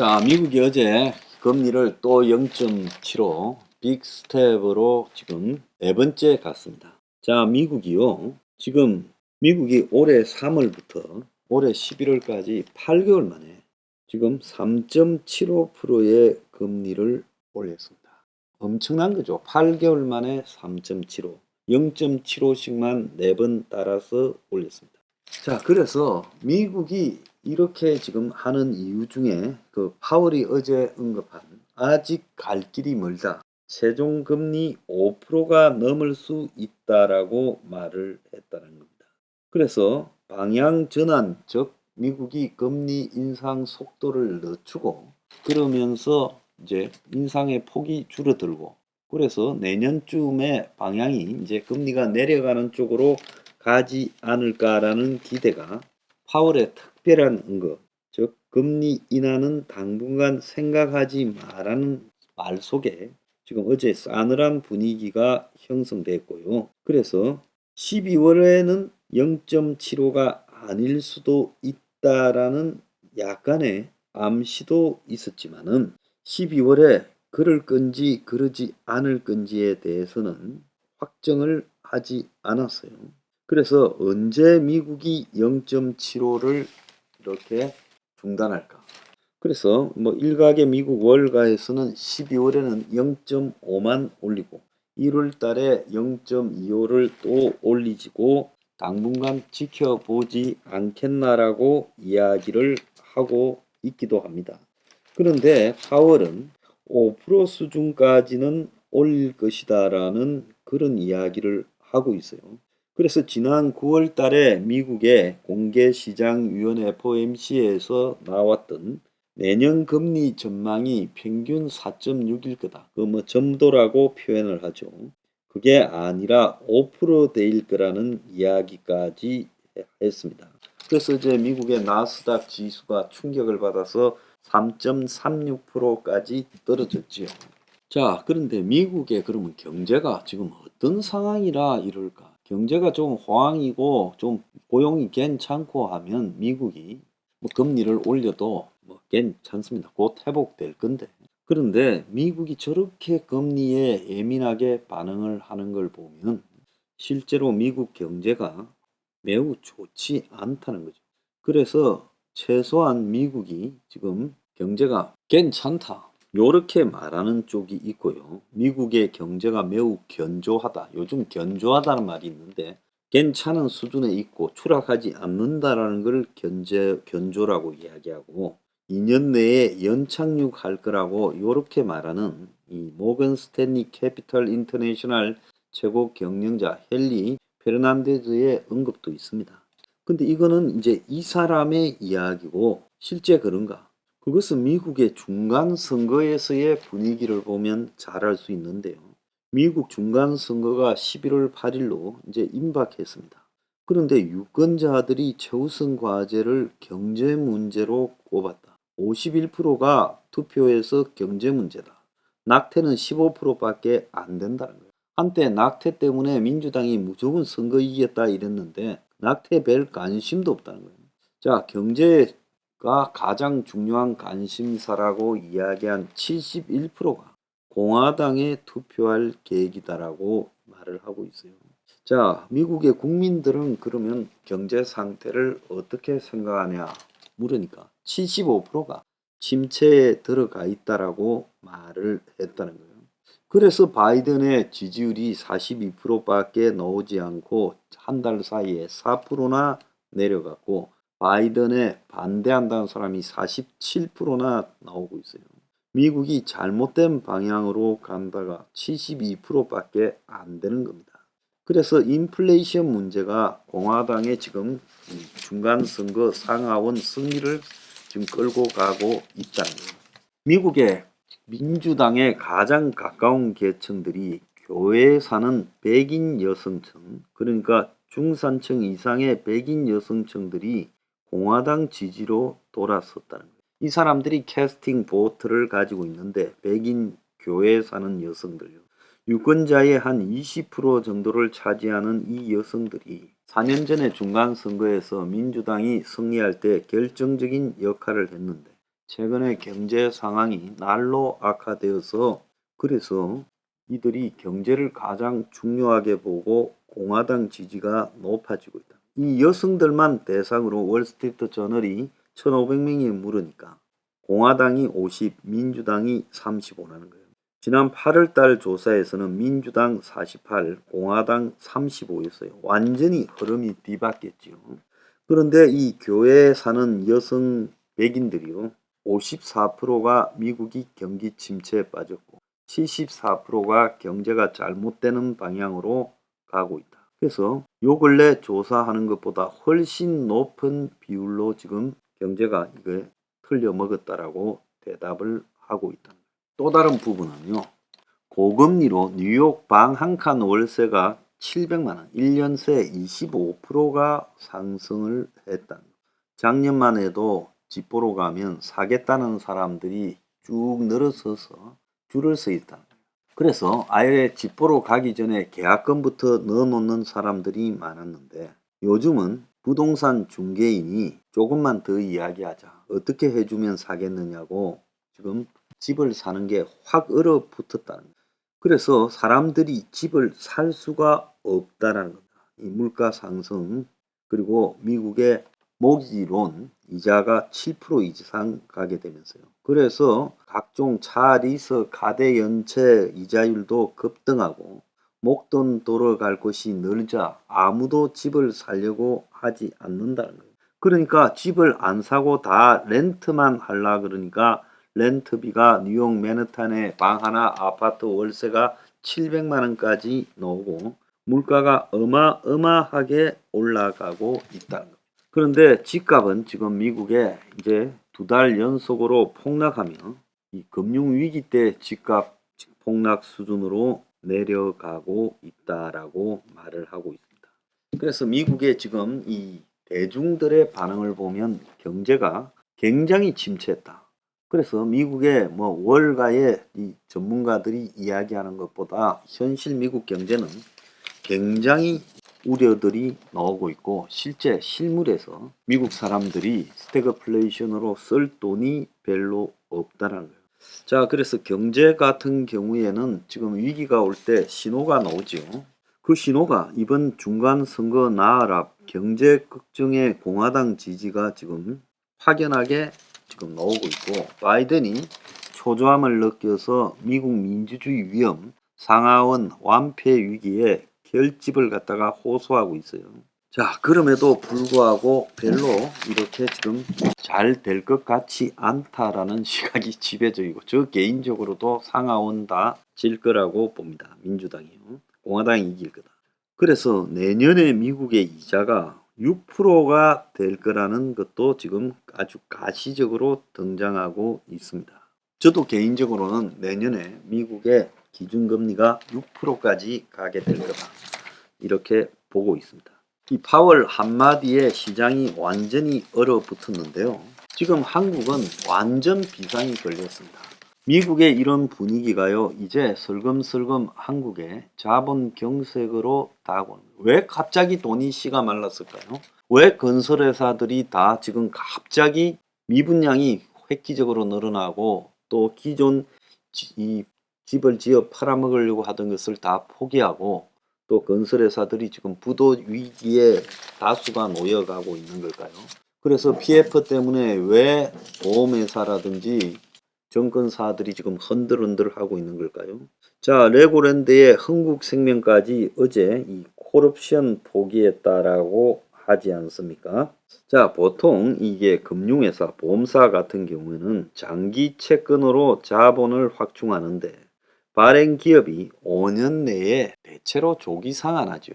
자, 미국이 어제 금리를 또 0.75 빅스텝으로 지금 네 번째 갔습니다. 자, 미국이요. 지금 미국이 올해 3월부터 올해 11월까지 8개월 만에 지금 3.75%의 금리를 올렸습니다. 엄청난 거죠. 8개월 만에 3.75, 0.75씩만 4번 따라서 올렸습니다. 자, 그래서 미국이 이렇게 지금 하는 이유 중에 그 파월이 어제 언급한 아직 갈 길이 멀다. 최종금리 5%가 넘을 수 있다라고 말을 했다는 겁니다. 그래서 방향 전환, 즉 미국이 금리 인상 속도를 늦추고 그러면서 이제 인상의 폭이 줄어들고 그래서 내년쯤에 방향이 이제 금리가 내려가는 쪽으로 가지 않을까라는 기대가 파월의 특별한 언급, 즉 금리 인하는 당분간 생각하지 마라는 말 속에 지금 어제 싸늘한 분위기가 형성됐고요. 그래서 12월에는 0.75가 아닐 수도 있다라는 약간의 암시도 있었지만은 12월에 그럴 건지 그러지 않을 건지에 대해서는 확정을 하지 않았어요. 그래서 언제 미국이 0.75를 이렇게 중단할까? 그래서 뭐 일각의 미국 월가에서는 12월에는 0.5만 올리고 1월 달에 0.25를 또 올리지고 당분간 지켜보지 않겠나라고 이야기를 하고 있기도 합니다. 그런데 파월은 5% 수준까지는 올릴 것이다라는 그런 이야기를 하고 있어요. 그래서 지난 9월 달에 미국의 공개시장위원회 FOMC에서 나왔던 내년 금리 전망이 평균 4.6일 거다. 그 뭐 점도라고 표현을 하죠. 그게 아니라 5% 대일 거라는 이야기까지 했습니다. 그래서 이제 미국의 나스닥 지수가 충격을 받아서 3.36%까지 떨어졌지요. 자, 그런데 미국의 그러면 경제가 지금 어떤 상황이라 이럴까? 경제가 좀 호황이고 좀 고용이 괜찮고 하면 미국이 뭐 금리를 올려도 뭐 괜찮습니다. 곧 회복될 건데. 그런데 미국이 저렇게 금리에 예민하게 반응을 하는 걸 보면 실제로 미국 경제가 매우 좋지 않다는 거죠. 그래서 최소한 미국이 지금 경제가 괜찮다. 요렇게 말하는 쪽이 있고요. 미국의 경제가 매우 견조하다. 요즘 견조하다는 말이 있는데 괜찮은 수준에 있고 추락하지 않는다라는 걸 견조라고 이야기하고 2년 내에 연착륙할 거라고 요렇게 말하는 이 모건 스탠리 캐피털 인터내셔널 최고 경영자 헨리 페르난데즈의 언급도 있습니다. 근데 이거는 이제 이 사람의 이야기고 실제 그런가? 그것은 미국의 중간선거에서의 분위기를 보면 잘 알 수 있는데요. 미국 중간선거가 11월 8일로 이제 임박했습니다. 그런데 유권자들이 최우선 과제를 경제 문제로 꼽았다. 51%가 투표에서 경제 문제다. 낙태는 15%밖에 안 된다는 거예요. 한때 낙태 때문에 민주당이 무조건 선거 이겼다 이랬는데 낙태 별 관심도 없다는 거예요. 자, 경제가 가장 중요한 관심사라고 이야기한 71%가 공화당에 투표할 계획이다라고 말을 하고 있어요. 자, 미국의 국민들은 그러면 경제 상태를 어떻게 생각하냐 물으니까 75%가 침체에 들어가 있다라고 말을 했다는 거예요. 그래서 바이든의 지지율이 42%밖에 나오지 않고 한 달 사이에 4%나 내려갔고 바이든에 반대한다는 사람이 47%나 나오고 있어요. 미국이 잘못된 방향으로 간다가 72%밖에 안 되는 겁니다. 그래서 인플레이션 문제가 공화당의 지금 중간선거 상하원 승리를 지금 끌고 가고 있다는 거예요. 미국의 민주당에 가장 가까운 계층들이 교회에 사는 백인 여성층, 그러니까 중산층 이상의 백인 여성층들이 공화당 지지로 돌아섰다는 거예요. 이 사람들이 캐스팅 보트를 가지고 있는데 백인 교회에 사는 여성들요. 유권자의 한 20% 정도를 차지하는 이 여성들이 4년 전에 중간선거에서 민주당이 승리할 때 결정적인 역할을 했는데 최근에 경제 상황이 날로 악화되어서 그래서 이들이 경제를 가장 중요하게 보고 공화당 지지가 높아지고 있다. 이 여성들만 대상으로 월스트리트 저널이 1,500명이 물으니까 공화당이 50, 민주당이 35라는 거예요. 지난 8월 달 조사에서는 민주당 48, 공화당 35였어요. 완전히 흐름이 뒤바뀌었지요. 그런데 이 교회에 사는 여성 백인들이요. 54%가 미국이 경기 침체에 빠졌고 74%가 경제가 잘못되는 방향으로 가고 있다. 그래서 요 근래 조사하는 것보다 훨씬 높은 비율로 지금 경제가 이게 틀려 먹었다라고 대답을 하고 있다. 또 다른 부분은요. 고금리로 뉴욕 방 한 칸 월세가 700만 원, 1년 새 25%가 상승을 했다. 작년만 해도 집 보러 가면 사겠다는 사람들이 쭉 늘어서서 줄을 서 있다. 그래서 아예 집 보러 가기 전에 계약금부터 넣어놓는 사람들이 많았는데 요즘은 부동산 중개인이 조금만 더 이야기하자. 어떻게 해주면 사겠느냐고 지금 집을 사는 게 확 얼어붙었다는 거예요. 그래서 사람들이 집을 살 수가 없다라는 겁니다. 이 물가 상승 그리고 미국의 모기론 이자가 7% 이상 가게 되면서요. 그래서 각종 차 리스, 가대 연체 이자율도 급등하고 목돈 돌아갈 곳이 늘자 아무도 집을 사려고 하지 않는다는 거예요. 그러니까 집을 안 사고 다 렌트만 하려 그러니까 렌트비가 뉴욕 맨하탄의 방 하나 아파트 월세가 700만 원까지 나오고 물가가 어마어마하게 올라가고 있다는 거예요. 그런데 집값은 지금 미국에 이제 2달 연속으로 폭락하며 이 금융위기 때 집값 폭락 수준으로 내려가고 있다라고 말을 하고 있습니다. 그래서 미국의 지금 이 대중들의 반응을 보면 경제가 굉장히 침체했다. 그래서 미국의 뭐 월가의 이 전문가들이 이야기하는 것보다 현실 미국 경제는 굉장히 우려들이 나오고 있고 실제 실물에서 미국 사람들이 스태그플레이션으로 쓸 돈이 별로 없다라는 거예요. 자, 그래서 경제 같은 경우에는 지금 위기가 올 때 신호가 나오죠. 그 신호가 이번 중간 선거 나아랍 경제 걱정의 공화당 지지가 지금 확연하게 지금 나오고 있고 바이든이 초조함을 느껴서 미국 민주주의 위험 상하원 완패 위기에 결집을 갖다가 호소하고 있어요. 자, 그럼에도 불구하고 별로 이렇게 지금 잘 될 것 같지 않다라는 시각이 지배적이고 저 개인적으로도 상하원 다 질 거라고 봅니다. 민주당이요. 공화당이 이길 거다. 그래서 내년에 미국의 이자가 6%가 될 거라는 것도 지금 아주 가시적으로 등장하고 있습니다. 저도 개인적으로는 내년에 미국의 기준금리가 6%까지 가게 될 거다. 이렇게 보고 있습니다. 이 파월 한마디에 시장이 완전히 얼어붙었는데요. 지금 한국은 완전 비상이 걸렸습니다. 미국의 이런 분위기가요, 이제 슬금슬금 한국의 자본 경색으로 다가오는 거예요. 왜 갑자기 돈이 씨가 말랐을까요? 왜 건설회사들이 다 지금 갑자기 미분양이 획기적으로 늘어나고 또 기존 이 집을 지어 팔아먹으려고 하던 것을 다 포기하고 또 건설회사들이 지금 부도 위기에 다수가 놓여가고 있는 걸까요? 그래서 PF 때문에 왜 보험회사라든지 정권사들이 지금 흔들흔들하고 있는 걸까요? 자, 레고랜드의 흥국생명까지 어제 이 콜옵션 포기했다라고 하지 않습니까? 자, 보통 이게 금융회사, 보험사 같은 경우에는 장기 채권으로 자본을 확충하는데 발행 기업이 5년 내에 대체로 조기 상환하죠.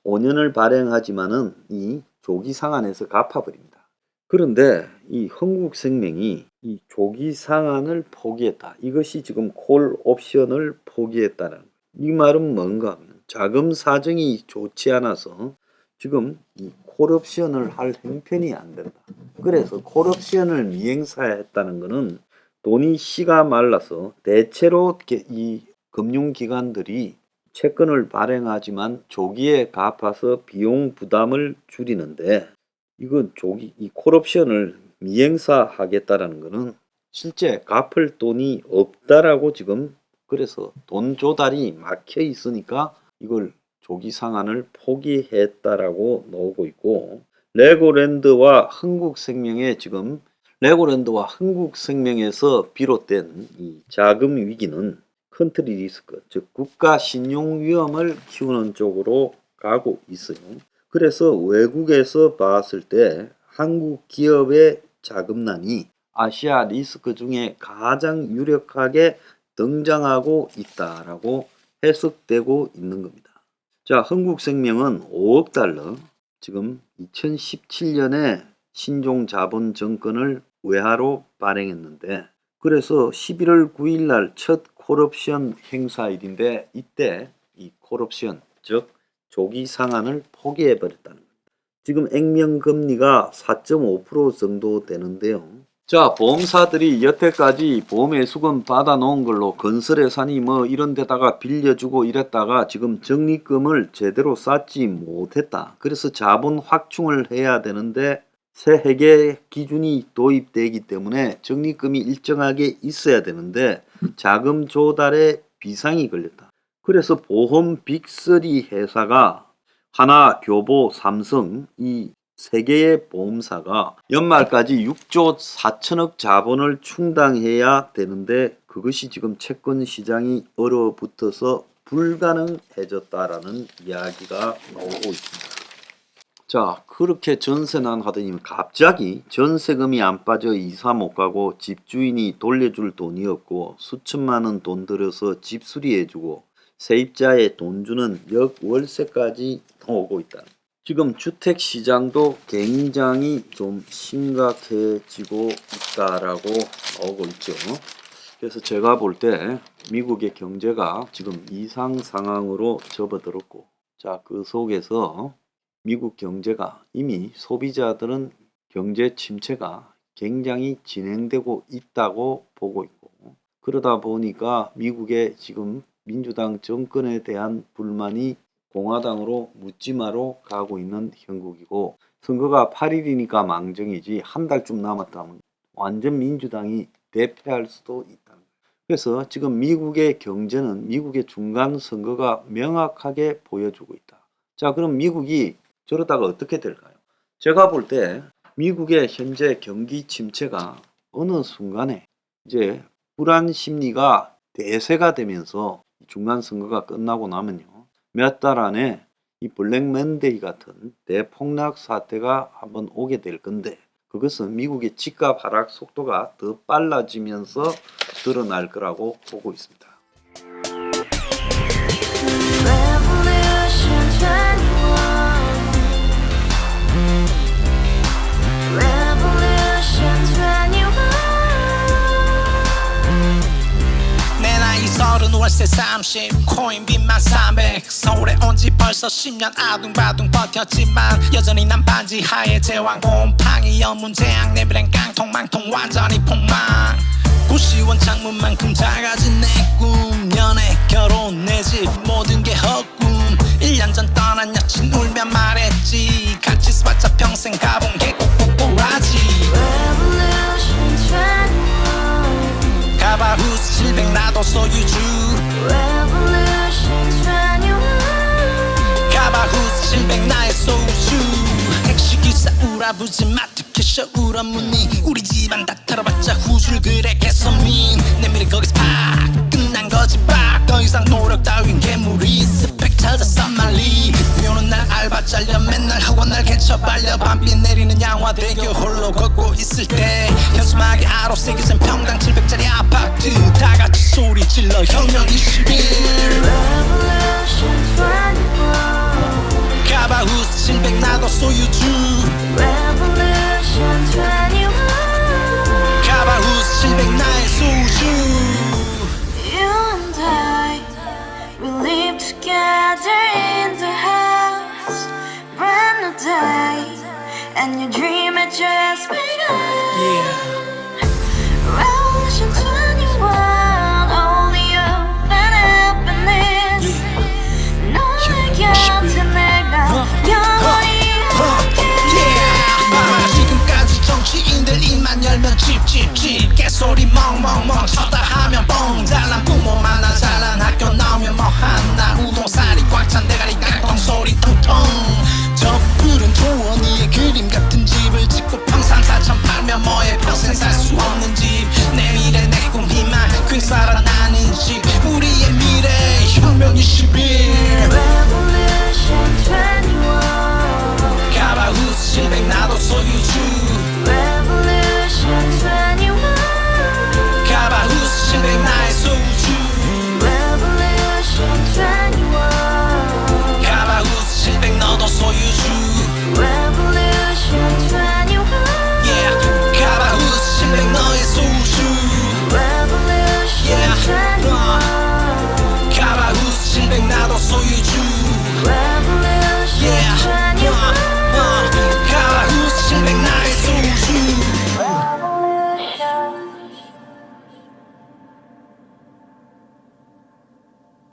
5년을 발행하지만은 이 조기 상환해서 갚아버립니다. 그런데 이 흥국생명이 이 조기 상환을 포기했다. 이것이 지금 콜 옵션을 포기했다는 거예요. 이 말은 뭔가 하면 자금 사정이 좋지 않아서 지금 이 콜옵션을 할 형편이 안 된다. 그래서 콜옵션을 미행사했다는 것은 돈이 씨가 말라서 대체로 이 금융기관들이 채권을 발행하지만 조기에 갚아서 비용 부담을 줄이는데 이건 조기 이 콜옵션을 미행사하겠다라는 것은 실제 갚을 돈이 없다라고 지금 그래서 돈 조달이 막혀 있으니까 이걸 조기 상환을 포기했다라고 나오고 있고 레고랜드와 흥국생명에서 비롯된 이 자금 위기는 컨트리 리스크, 즉 국가 신용 위험을 키우는 쪽으로 가고 있어요. 그래서 외국에서 봤을 때 한국 기업의 자금난이 아시아 리스크 중에 가장 유력하게 등장하고 있다라고 해석되고 있는 겁니다. 자, 흥국생명은 5억 달러, 지금 2017년에 신종자본 정권을 외화로 발행했는데 그래서 11월 9일 날 첫 콜옵션 행사일인데 이때 이 콜옵션, 즉 조기 상환을 포기해 버렸다는 겁니다. 지금 액면 금리가 4.5% 정도 되는데요. 자, 보험사들이 여태까지 보험의 수금 받아 놓은 걸로 건설회사니 뭐 이런 데다가 빌려주고 이랬다가 지금 적립금을 제대로 쌓지 못했다. 그래서 자본 확충을 해야 되는데 새 회계 기준이 도입되기 때문에 적립금이 일정하게 있어야 되는데 자금 조달에 비상이 걸렸다. 그래서 보험 빅3 회사가 하나, 교보, 삼성 이 세 개의 보험사가 연말까지 6조 4천억 자본을 충당해야 되는데 그것이 지금 채권 시장이 얼어붙어서 불가능해졌다라는 이야기가 나오고 있습니다. 자, 그렇게 전세난 하더니 갑자기 전세금이 안 빠져 이사 못 가고 집주인이 돌려줄 돈이 없고 수천만 원 돈 들여서 집 수리해주고 세입자의 돈 주는 역월세까지 나오고 있다. 지금 주택시장도 굉장히 좀 심각해지고 있다라고 나오고 있죠. 그래서 제가 볼 때 미국의 경제가 지금 이상 상황으로 접어들었고 자, 그 속에서 미국 경제가 이미 소비자들은 경제 침체가 굉장히 진행되고 있다고 보고 있고 그러다 보니까 미국의 지금 민주당 정권에 대한 불만이 공화당으로 묻지마로 가고 있는 형국이고 선거가 8일이니까 망정이지 한 달쯤 남았다면 완전 민주당이 대패할 수도 있다. 그래서 지금 미국의 경제는 미국의 중간 선거가 명확하게 보여주고 있다. 자, 그럼 미국이 저러다가 어떻게 될까요? 제가 볼 때 미국의 현재 경기 침체가 어느 순간에 이제 불안 심리가 대세가 되면서 중간 선거가 끝나고 나면요. 몇 달 안에 이 블랙 맨데이 같은 대폭락 사태가 한번 오게 될 건데 그것은 미국의 집값 하락 속도가 더 빨라지면서 드러날 거라고 보고 있습니다. 월세 30 코인빚만 300 서울에 온지 벌써 10년 아둥바둥 버텼지만 여전히 난 반지 하에 제왕 곰팡이 연문제약 내비랭 깡통망통 완전히 폭망 고시원 창문만큼 작아진 내 꿈 연애 결혼 내 집 모든 게 헛꿈 1년 전 떠난 여친 울며 말했지 같이 스파차 평생 가본 게 꼬꼬꼬라지 가바후스 700 나도 소유주 가바후스 700 나의 소유주 택시기사 우라부지 마트 캐셔 울어무니 우리 집안 다 털어봤자 후줄 그래 개선민 내미래 거기서 팍 끝난 거지 팍더 이상 노력 따윈 괴물이 스펙 찾아서 말리 비오는 날 알바 잘려 맨날 학원 날 개쳐 발려 밤비 내리는 양화대교 홀로 걷고 있을 때 현수막에 아로 새겨진 평당 700짜리 아파트 다같이 소리 질러 혁명 21 가바후스 700 나도 소유주 가바후스 700 나의 소유주 You and I, we live together in the house, brand new day, and your dream had just begun. Yeah